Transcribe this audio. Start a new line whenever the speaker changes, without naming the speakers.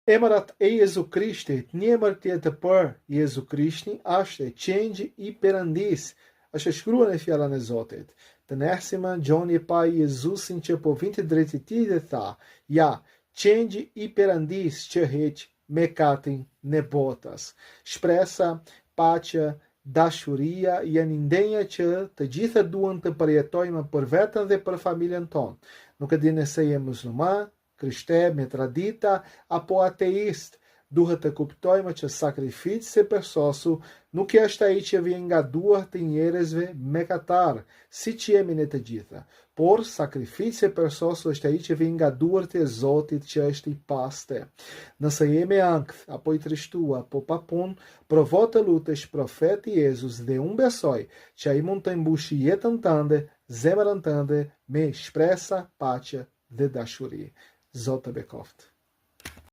Emrat e Jezu Krishtit, një emër tjetër për Jezu Krishtin është qengji i Perëndis. Është shkruar në fjalën e Zotit. Të nesërmen Gjoni pa Jezusin që po vinte drejt tij dhe tha: "Ja, qengji i Perëndis që heq mëkatin në botës." Shpresa, paqja, dashuria janë ndenja që të gjitha duan të përjetojmë për veten dhe për familjen tonë. Nuk e di nëse je musliman, krishter, me tradita apo ateist, duhet të kuptojmë që sakrifici i Persosu nuk është ai që vjen nga duart e njerëzve mëkatar, siç jemi ne të gjitha, por sakrifici i Persosu është ai që vjen nga duart e Zotit që është i pastër. Nëse jemi ankth apo i trishtuar apo pa punë, provo të lutesh profeti Jezus dhe unë besoj që ai mund të mbushë jetën tënde, zemrën tënde me shpresa, paqe dhe dashuri. Zot të bekoft.